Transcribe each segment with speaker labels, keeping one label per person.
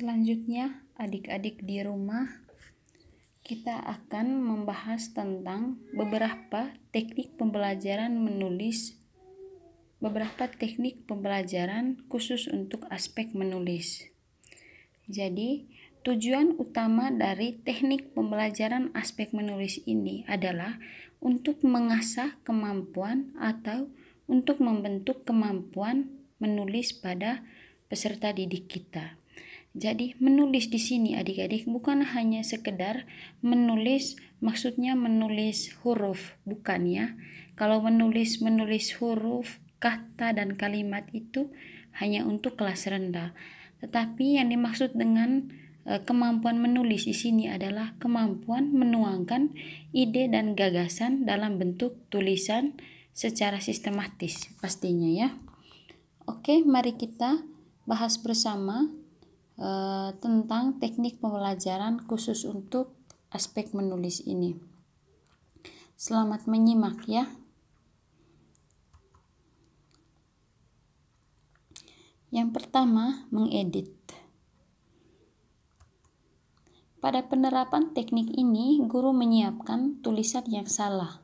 Speaker 1: Selanjutnya, adik-adik di rumah, kita akan membahas tentang beberapa teknik pembelajaran menulis, beberapa teknik pembelajaran khusus untuk aspek menulis. Jadi, tujuan utama dari teknik pembelajaran aspek menulis ini adalah untuk mengasah kemampuan atau untuk membentuk kemampuan menulis pada peserta didik kita. Jadi menulis di sini adik-adik bukan hanya sekedar menulis, maksudnya menulis huruf, bukan ya. Kalau menulis huruf, kata dan kalimat itu hanya untuk kelas rendah. Tetapi yang dimaksud dengan kemampuan menulis di sini adalah kemampuan menuangkan ide dan gagasan dalam bentuk tulisan secara sistematis pastinya ya. Oke, mari kita bahas bersama tentang teknik pembelajaran khusus untuk aspek menulis ini. Selamat menyimak ya. Yang pertama, mengedit. Pada penerapan teknik ini, guru menyiapkan tulisan yang salah,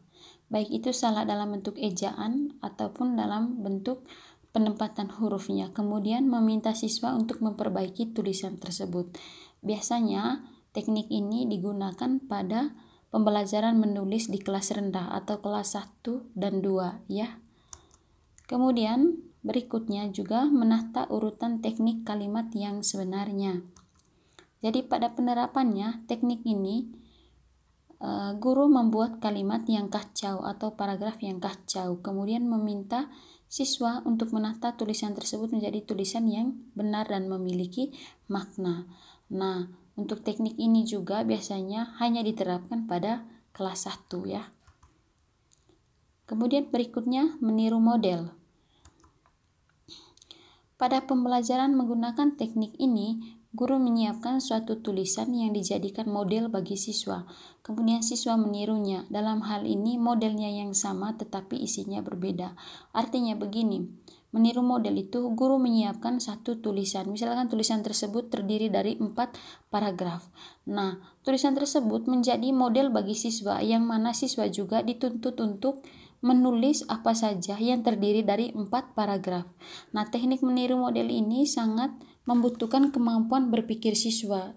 Speaker 1: baik itu salah dalam bentuk ejaan ataupun dalam bentuk penempatan hurufnya, kemudian meminta siswa untuk memperbaiki tulisan tersebut. Biasanya teknik ini digunakan pada pembelajaran menulis di kelas rendah atau kelas 1 dan 2 ya. Kemudian berikutnya juga menata urutan teknik kalimat yang sebenarnya. Jadi pada penerapannya teknik ini guru membuat kalimat yang kacau atau paragraf yang kacau, kemudian meminta siswa untuk menata tulisan tersebut menjadi tulisan yang benar dan memiliki makna. Nah, untuk teknik ini juga biasanya hanya diterapkan pada kelas 1 ya. Kemudian berikutnya meniru model. Pada pembelajaran menggunakan teknik ini, guru menyiapkan suatu tulisan yang dijadikan model bagi siswa. Kemudian siswa menirunya. Dalam hal ini modelnya yang sama tetapi isinya berbeda. Artinya begini, meniru model itu guru menyiapkan satu tulisan. Misalkan tulisan tersebut terdiri dari 4 paragraf. Nah, tulisan tersebut menjadi model bagi siswa yang mana siswa juga dituntut untuk menulis apa saja yang terdiri dari 4 paragraf. Nah, teknik meniru model ini sangat membutuhkan kemampuan berpikir siswa,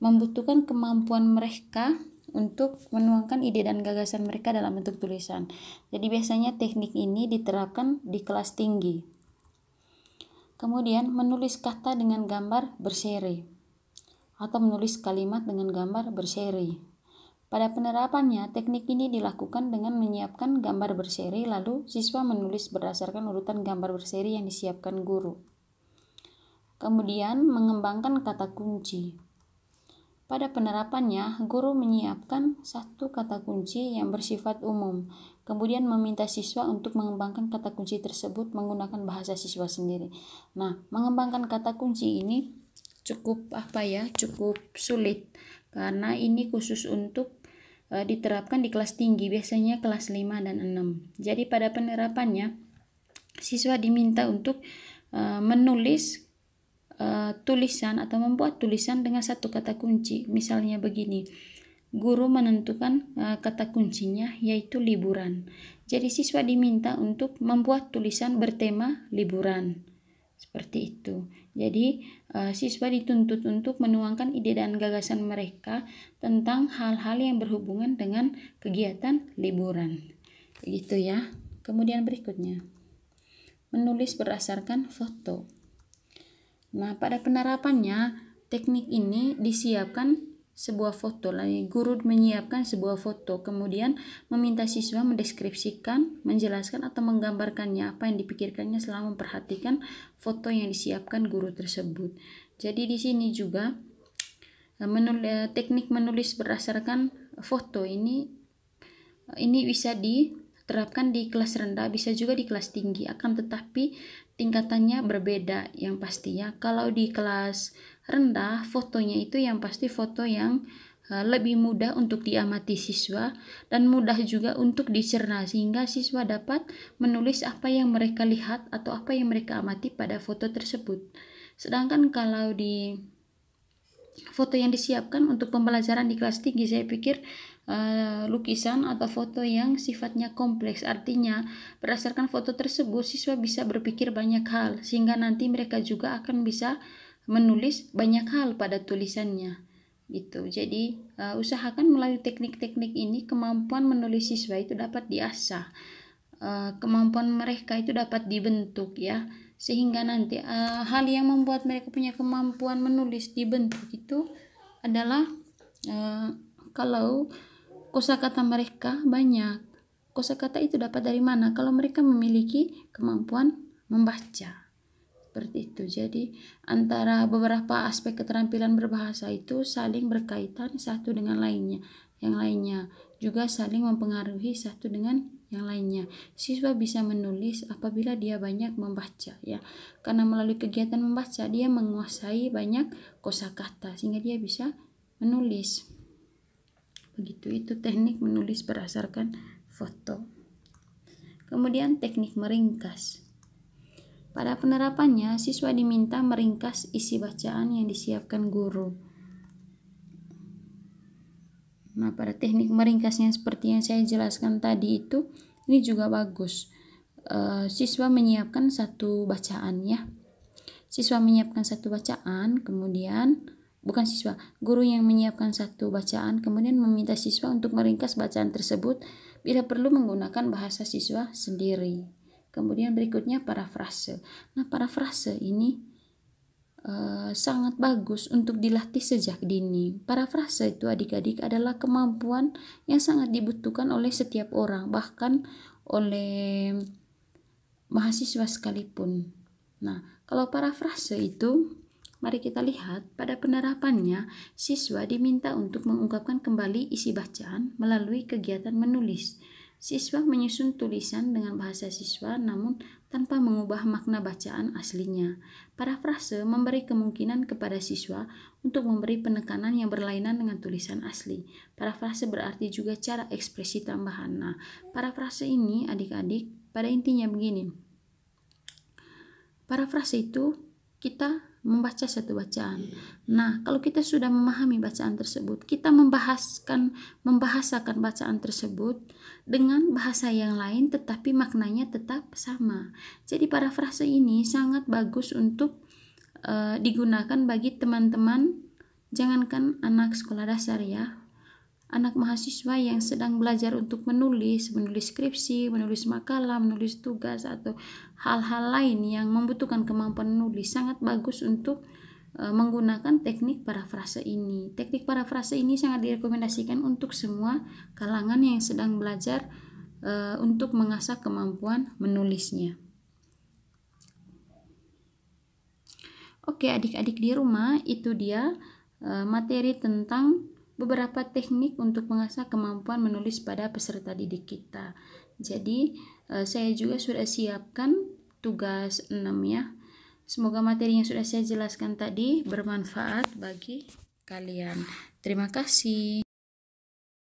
Speaker 1: membutuhkan kemampuan mereka untuk menuangkan ide dan gagasan mereka dalam bentuk tulisan. Jadi biasanya teknik ini diterapkan di kelas tinggi. Kemudian menulis kata dengan gambar berseri atau menulis kalimat dengan gambar berseri. Pada penerapannya, teknik ini dilakukan dengan menyiapkan gambar berseri, lalu siswa menulis berdasarkan urutan gambar berseri yang disiapkan guru. Kemudian, mengembangkan kata kunci. Pada penerapannya, guru menyiapkan satu kata kunci yang bersifat umum, kemudian meminta siswa untuk mengembangkan kata kunci tersebut menggunakan bahasa siswa sendiri. Nah, mengembangkan kata kunci ini cukup sulit, karena ini khusus untuk diterapkan di kelas tinggi, biasanya kelas 5 dan 6. Jadi pada penerapannya siswa diminta untuk menulis tulisan atau membuat tulisan dengan satu kata kunci. Misalnya begini, guru menentukan kata kuncinya yaitu liburan. Jadi siswa diminta untuk membuat tulisan bertema liburan. Seperti itu. Jadi siswa dituntut untuk menuangkan ide dan gagasan mereka tentang hal-hal yang berhubungan dengan kegiatan liburan. Begitu ya. Kemudian berikutnya, menulis berdasarkan foto. Nah, pada penerapannya teknik ini disiapkan sebuah foto. Lalu guru menyiapkan sebuah foto, kemudian meminta siswa mendeskripsikan, menjelaskan atau menggambarkannya apa yang dipikirkannya selama memperhatikan foto yang disiapkan guru tersebut. Jadi di sini juga teknik menulis berdasarkan foto ini bisa diterapkan di kelas rendah, bisa juga di kelas tinggi, akan tetapi tingkatannya berbeda yang pasti ya. Kalau di kelas rendah, fotonya itu yang pasti foto yang lebih mudah untuk diamati siswa dan mudah juga untuk dicerna, sehingga siswa dapat menulis apa yang mereka lihat atau apa yang mereka amati pada foto tersebut. Sedangkan kalau di foto yang disiapkan untuk pembelajaran di kelas tinggi, saya pikir lukisan atau foto yang sifatnya kompleks. Artinya berdasarkan foto tersebut siswa bisa berpikir banyak hal, sehingga nanti mereka juga akan bisa menulis banyak hal pada tulisannya gitu. Jadi usahakan melalui teknik-teknik ini kemampuan menulis siswa itu dapat diasah, kemampuan mereka itu dapat dibentuk ya, sehingga nanti hal yang membuat mereka punya kemampuan menulis dibentuk itu adalah kalau kosakata mereka banyak. Kosakata itu dapat dari mana? Kalau mereka memiliki kemampuan membaca. Seperti itu. Jadi antara beberapa aspek keterampilan berbahasa itu saling berkaitan satu dengan lainnya. Yang lainnya juga saling mempengaruhi satu dengan yang lainnya. Siswa bisa menulis apabila dia banyak membaca ya. Karena melalui kegiatan membaca dia menguasai banyak kosakata sehingga dia bisa menulis. Begitu, itu teknik menulis berdasarkan foto. Kemudian teknik meringkas. Pada penerapannya, siswa diminta meringkas isi bacaan yang disiapkan guru. Nah, pada teknik meringkasnya seperti yang saya jelaskan tadi itu, ini juga bagus. Siswa menyiapkan satu bacaan ya. Siswa menyiapkan satu bacaan, kemudian guru yang menyiapkan satu bacaan, kemudian meminta siswa untuk meringkas bacaan tersebut bila perlu menggunakan bahasa siswa sendiri. Kemudian berikutnya parafrase. Nah, parafrase ini sangat bagus untuk dilatih sejak dini. Parafrase itu adik-adik adalah kemampuan yang sangat dibutuhkan oleh setiap orang, bahkan oleh mahasiswa sekalipun. Nah, kalau parafrase itu, mari kita lihat pada penerapannya, siswa diminta untuk mengungkapkan kembali isi bacaan melalui kegiatan menulis. Siswa menyusun tulisan dengan bahasa siswa namun tanpa mengubah makna bacaan aslinya. Parafrase memberi kemungkinan kepada siswa untuk memberi penekanan yang berlainan dengan tulisan asli. Parafrase berarti juga cara ekspresi tambahan. Nah, parafrase ini adik-adik pada intinya begini. Parafrase itu kita membaca satu bacaan. Nah, kalau kita sudah memahami bacaan tersebut, kita membahasakan bacaan tersebut dengan bahasa yang lain tetapi maknanya tetap sama. Jadi parafrase ini sangat bagus untuk digunakan bagi teman-teman, jangankan anak sekolah dasar ya, anak mahasiswa yang sedang belajar untuk menulis skripsi, menulis makalah, menulis tugas, atau hal-hal lain yang membutuhkan kemampuan menulis, sangat bagus untuk menggunakan teknik parafrase ini. Teknik parafrase ini sangat direkomendasikan untuk semua kalangan yang sedang belajar untuk mengasah kemampuan menulisnya. Oke, adik-adik di rumah, itu dia materi tentang beberapa teknik untuk mengasah kemampuan menulis pada peserta didik kita. Jadi saya juga sudah siapkan tugas 6 ya. Semoga materi yang sudah saya jelaskan tadi bermanfaat bagi kalian. Terima kasih.